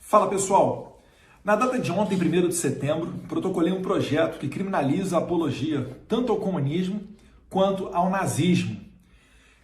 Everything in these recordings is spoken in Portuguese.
Fala pessoal, na data de ontem, 1º de setembro, protocolei um projeto que criminaliza a apologia tanto ao comunismo quanto ao nazismo.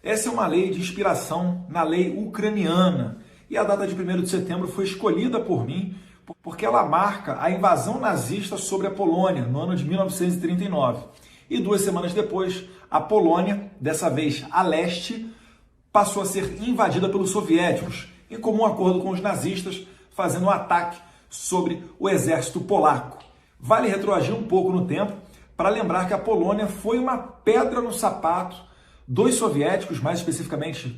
Essa é uma lei de inspiração na lei ucraniana e a data de 1º de setembro foi escolhida por mim porque ela marca a invasão nazista sobre a Polônia no ano de 1939. E 2 semanas depois, a Polônia, dessa vez a leste, passou a ser invadida pelos soviéticos, em comum acordo com os nazistas, fazendo um ataque sobre o exército polaco. Vale retroagir um pouco no tempo para lembrar que a Polônia foi uma pedra no sapato dos soviéticos, mais especificamente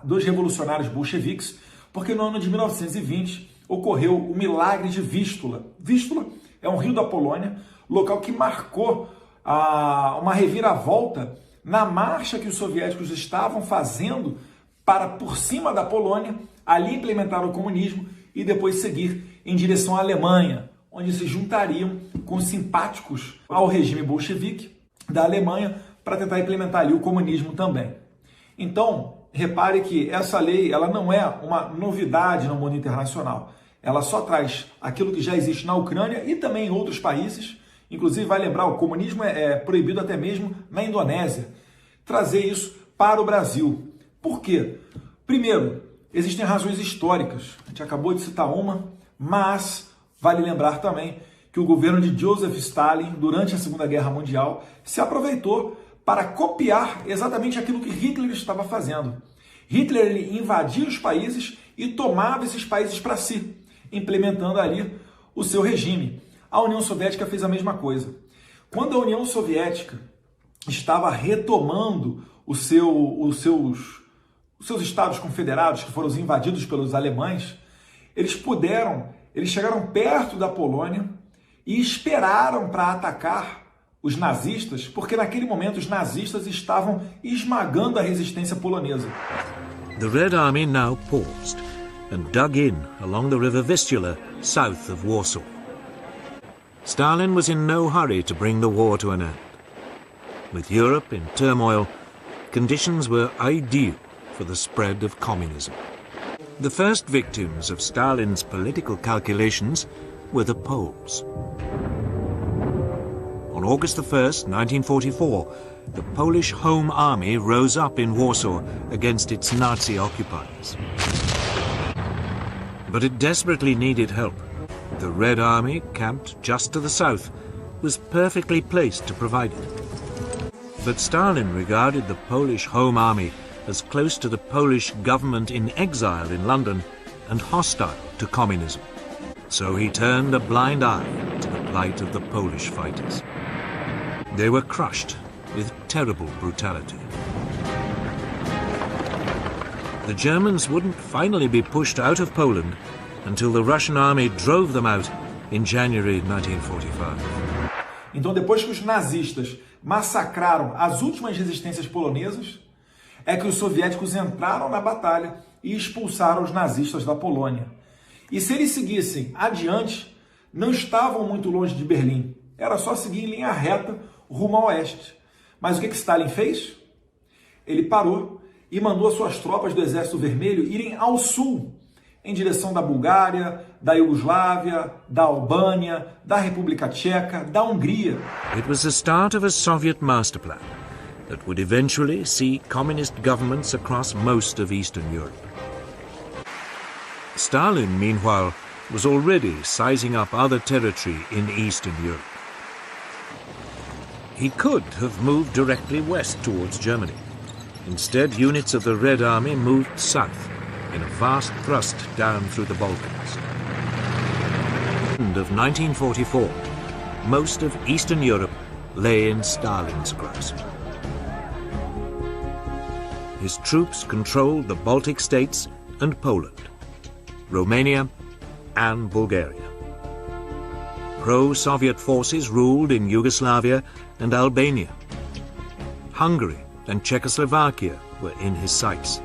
dos revolucionários bolcheviques, porque no ano de 1920 ocorreu o milagre de Vístula. Vístula é um rio da Polônia, local que marcou uma reviravolta na marcha que os soviéticos estavam fazendo para, por cima da Polônia, ali implementar o comunismo e depois seguir em direção à Alemanha, onde se juntariam com simpáticos ao regime bolchevique da Alemanha para tentar implementar ali o comunismo também. Então, repare que essa lei ela não é uma novidade no mundo internacional. Ela só traz aquilo que já existe na Ucrânia e também em outros países. Inclusive, vai lembrar, o comunismo é proibido até mesmo na Indonésia. Trazer isso para o Brasil. Por quê? Primeiro, existem razões históricas. A gente acabou de citar uma, mas vale lembrar também que o governo de Joseph Stalin, durante a Segunda Guerra Mundial, se aproveitou para copiar exatamente aquilo que Hitler estava fazendo. Hitler ele invadia os países e tomava esses países para si, implementando ali o seu regime. A União Soviética fez a mesma coisa. Quando a União Soviética estava retomando os seus estados confederados, que foram invadidos pelos alemães, eles chegaram perto da Polônia e esperaram para atacar os nazistas, porque naquele momento os nazistas estavam esmagando a resistência polonesa. The Red Army now paused and dug in along the river Vistula, south of Warsaw. Stalin was in no hurry to bring the war to an end. With Europe in turmoil, conditions were ideal for the spread of communism. The first victims of Stalin's political calculations were the Poles. On August 1st, 1944, the Polish Home Army rose up in Warsaw against its Nazi occupiers. But it desperately needed help. The Red Army, camped just to the south, was perfectly placed to provide it. But Stalin regarded the Polish Home Army as close to the Polish government in exile in London and hostile to communism. So he turned a blind eye to the plight of the Polish fighters. They were crushed with terrible brutality. The Germans wouldn't finally be pushed out of Poland until the Russian army drove them out in January 1945. Então, depois que os nazistas massacraram as últimas resistências polonesas, é que os soviéticos entraram na batalha e expulsaram os nazistas da Polônia. E se eles seguissem adiante, não estavam muito longe de Berlim. Era só seguir em linha reta rumo ao oeste. Mas o que Stalin fez? Ele parou e mandou as suas tropas do Exército Vermelho irem ao sul, em direção da Bulgária, da Iugoslávia, da Albânia, da República Tcheca, da Hungria. It was the start of a Soviet master plan that would eventually see communist governments across most of Eastern Europe. Stalin, meanwhile, was already sizing up other territory in Eastern Europe. He could have moved directly west towards Germany. Instead, units of the Red Army moved south in a vast thrust down through the Balkans. End of 1944, most of Eastern Europe lay in Stalin's grasp. His troops controlled the Baltic states and Poland, Romania and Bulgaria. Pro-Soviet forces ruled in Yugoslavia and Albania. Hungary and Czechoslovakia were in his sights.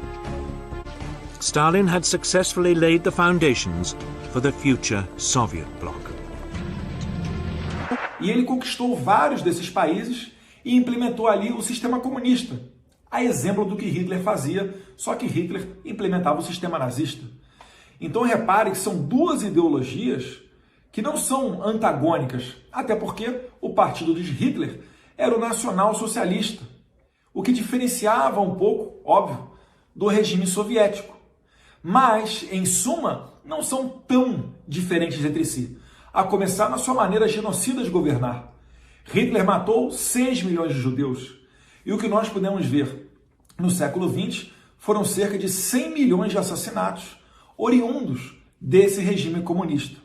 Stalin had successfully laid the foundations for the future Soviet bloc. E ele conquistou vários desses países e implementou ali o sistema comunista, a exemplo do que Hitler fazia, só que Hitler implementava o sistema nazista. Então repare que são duas ideologias que não são antagônicas, até porque o partido de Hitler era o nacional-socialista, o que diferenciava um pouco, óbvio, do regime soviético. Mas, em suma, não são tão diferentes entre si, a começar na sua maneira genocida de governar. Hitler matou 6 milhões de judeus, e o que nós podemos ver no século XX foram cerca de 100 milhões de assassinatos oriundos desse regime comunista.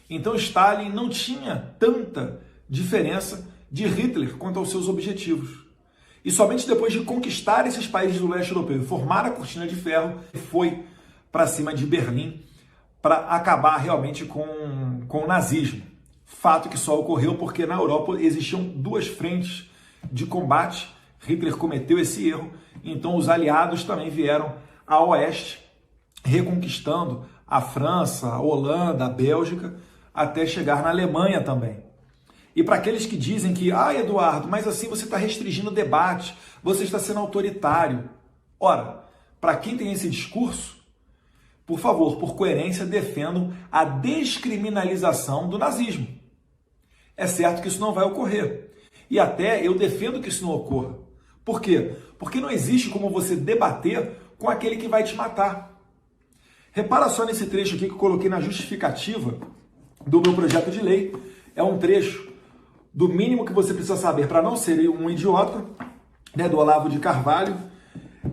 Então Stalin não tinha tanta diferença de Hitler quanto aos seus objetivos. E somente depois de conquistar esses países do leste europeu e formar a cortina de ferro, foi para cima de Berlim para acabar realmente com o nazismo. Fato que só ocorreu porque na Europa existiam duas frentes de combate. Hitler cometeu esse erro, então os aliados também vieram a oeste, reconquistando a França, a Holanda, a Bélgica, até chegar na Alemanha também. E para aqueles que dizem que, Eduardo, mas assim você está restringindo o debate, você está sendo autoritário. Ora, para quem tem esse discurso, por favor, por coerência, defendam a descriminalização do nazismo. É certo que isso não vai ocorrer. E até eu defendo que isso não ocorra. Por quê? Porque não existe como você debater com aquele que vai te matar. Repara só nesse trecho aqui que eu coloquei na justificativa do meu projeto de lei. É um trecho do mínimo que você precisa saber para não ser um idiota, né, do Olavo de Carvalho.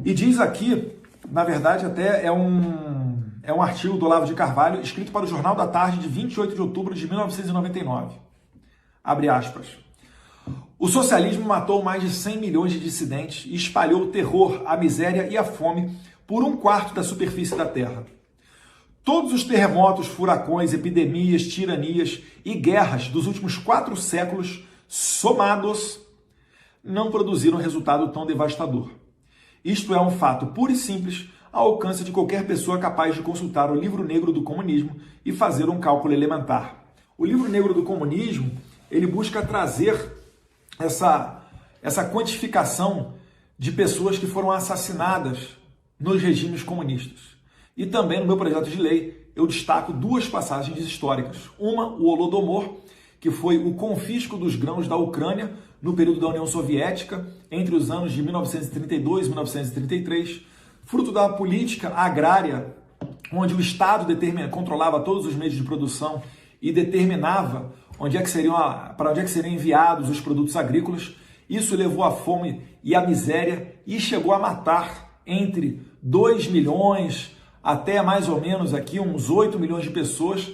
E diz aqui, na verdade até é um artigo do Olavo de Carvalho escrito para o Jornal da Tarde de 28 de outubro de 1999. Abre aspas. O socialismo matou mais de 100 milhões de dissidentes e espalhou o terror, a miséria e a fome por 1/4 da superfície da Terra. Todos os terremotos, furacões, epidemias, tiranias e guerras dos últimos 4 séculos, somados, não produziram resultado tão devastador. Isto é um fato puro e simples, ao alcance de qualquer pessoa capaz de consultar o Livro Negro do Comunismo e fazer um cálculo elementar. O Livro Negro do Comunismo, ele busca trazer essa quantificação de pessoas que foram assassinadas nos regimes comunistas. E também no meu projeto de lei eu destaco 2 passagens históricas. Uma, o Holodomor, que foi o confisco dos grãos da Ucrânia no período da União Soviética, entre os anos de 1932 e 1933, fruto da política agrária, onde o Estado controlava todos os meios de produção e determinava para onde é que seriam enviados os produtos agrícolas. Isso levou à fome e à miséria e chegou a matar entre 2 milhões até mais ou menos aqui uns 8 milhões de pessoas.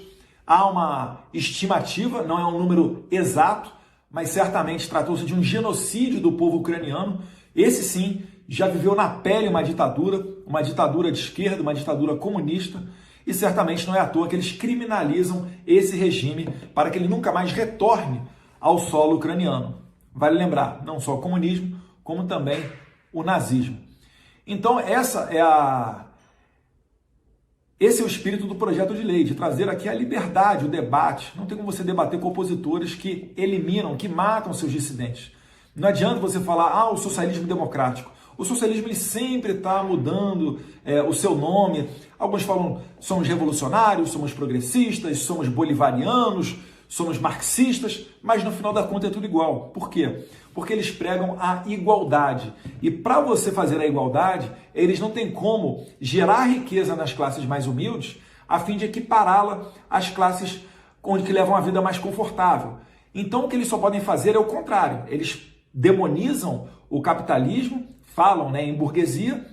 Há uma estimativa, não é um número exato, mas certamente tratou-se de um genocídio do povo ucraniano. Esse sim já viveu na pele uma ditadura de esquerda, uma ditadura comunista, e certamente não é à toa que eles criminalizam esse regime para que ele nunca mais retorne ao solo ucraniano. Vale lembrar, não só o comunismo, como também o nazismo. Então esse é o espírito do projeto de lei, de trazer aqui a liberdade, o debate. Não tem como você debater com opositores que eliminam, que matam seus dissidentes. Não adianta você falar, o socialismo democrático. O socialismo ele sempre está mudando o seu nome. Alguns falam, somos revolucionários, somos progressistas, somos bolivarianos, somos marxistas, mas no final da conta é tudo igual. Por quê? Porque eles pregam a igualdade. E para você fazer a igualdade, eles não têm como gerar riqueza nas classes mais humildes a fim de equipará-la às classes que levam uma vida mais confortável. Então o que eles só podem fazer é o contrário. Eles demonizam o capitalismo, falam em burguesia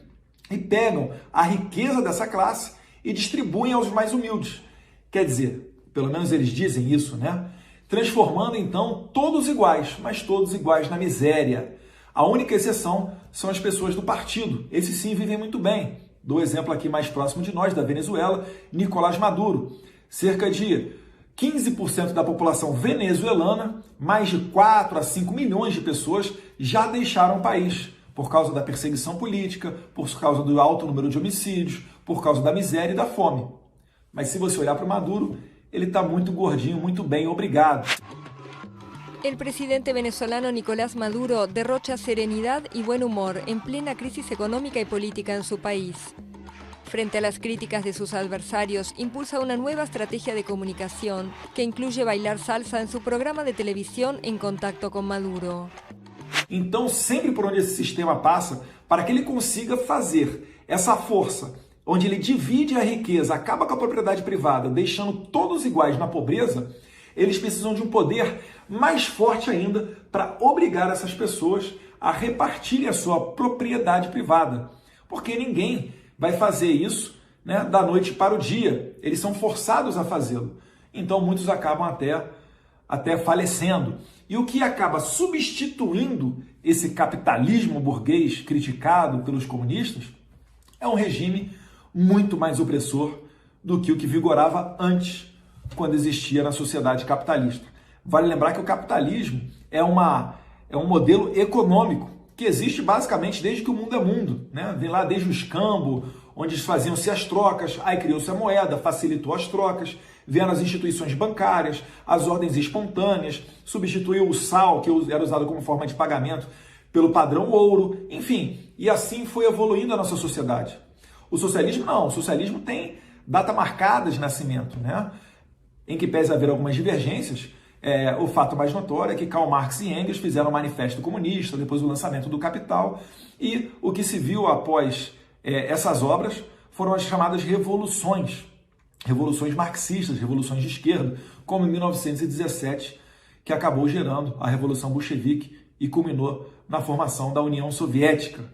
e pegam a riqueza dessa classe e distribuem aos mais humildes. Quer dizer, pelo menos eles dizem isso, né? Transformando então todos iguais, mas todos iguais na miséria. A única exceção são as pessoas do partido. Esses sim vivem muito bem. Dou exemplo aqui mais próximo de nós, da Venezuela, Nicolás Maduro. Cerca de 15% da população venezuelana, mais de 4 a 5 milhões de pessoas já deixaram o país por causa da perseguição política, por causa do alto número de homicídios, por causa da miséria e da fome. Mas se você olhar para o Maduro, ele está muito gordinho, muito bem, obrigado. El presidente venezolano Nicolás Maduro derrocha serenidad y buen humor en plena crisis económica y política en su país. Frente a las críticas de sus adversarios, impulsa una nueva estrategia de comunicación que incluye bailar salsa en su programa de televisión En Contacto con Maduro. Então, sempre por onde esse sistema passa, para que ele consiga fazer essa força, onde ele divide a riqueza, acaba com a propriedade privada, deixando todos iguais na pobreza, eles precisam de um poder mais forte ainda para obrigar essas pessoas a repartirem a sua propriedade privada. Porque ninguém vai fazer isso, né, da noite para o dia. Eles são forçados a fazê-lo. Então muitos acabam até falecendo. E o que acaba substituindo esse capitalismo burguês criticado pelos comunistas é um regime muito mais opressor do que o que vigorava antes, quando existia na sociedade capitalista. Vale lembrar que o capitalismo é um modelo econômico que existe basicamente desde que o mundo é mundo, né? Vem lá desde o escambo, onde faziam-se as trocas, aí criou-se a moeda, facilitou as trocas, vieram as instituições bancárias, as ordens espontâneas, substituiu o sal, que era usado como forma de pagamento, pelo padrão ouro, enfim, e assim foi evoluindo a nossa sociedade. O socialismo não, o socialismo tem data marcada de nascimento, né? Em que pese haver algumas divergências, o fato mais notório é que Karl Marx e Engels fizeram o Manifesto Comunista, depois o lançamento do Capital, e o que se viu após essas obras foram as chamadas revoluções marxistas, revoluções de esquerda, como em 1917, que acabou gerando a Revolução Bolchevique e culminou na formação da União Soviética.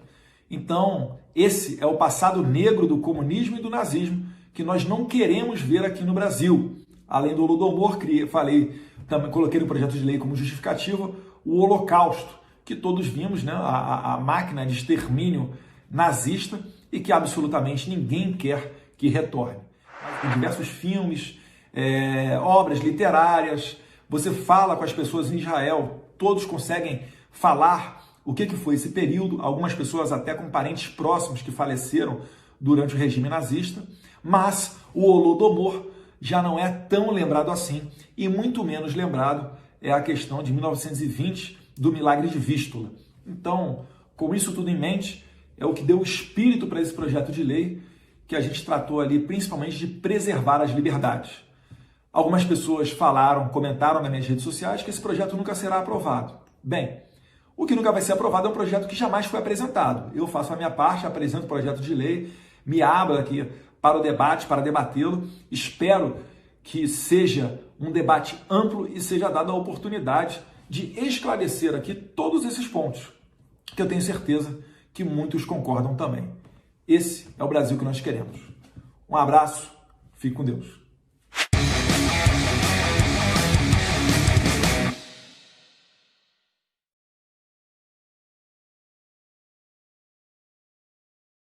Então, esse é o passado negro do comunismo e do nazismo que nós não queremos ver aqui no Brasil. Além do Holodomor, também coloquei no projeto de lei como justificativa o Holocausto, que todos vimos, né, a máquina de extermínio nazista e que absolutamente ninguém quer que retorne. Tem diversos filmes, obras literárias, você fala com as pessoas em Israel, todos conseguem falar o que foi esse período, algumas pessoas até com parentes próximos que faleceram durante o regime nazista, mas o Holodomor já não é tão lembrado assim, e muito menos lembrado é a questão de 1920 do milagre de Vístula. Então, com isso tudo em mente, é o que deu espírito para esse projeto de lei, que a gente tratou ali principalmente de preservar as liberdades. Algumas pessoas comentaram nas minhas redes sociais que esse projeto nunca será aprovado. Bem, o que nunca vai ser aprovado é um projeto que jamais foi apresentado. Eu faço a minha parte, apresento o projeto de lei, me abro aqui para o debate, para debatê-lo. Espero que seja um debate amplo e seja dada a oportunidade de esclarecer aqui todos esses pontos, que eu tenho certeza que muitos concordam também. Esse é o Brasil que nós queremos. Um abraço, fique com Deus.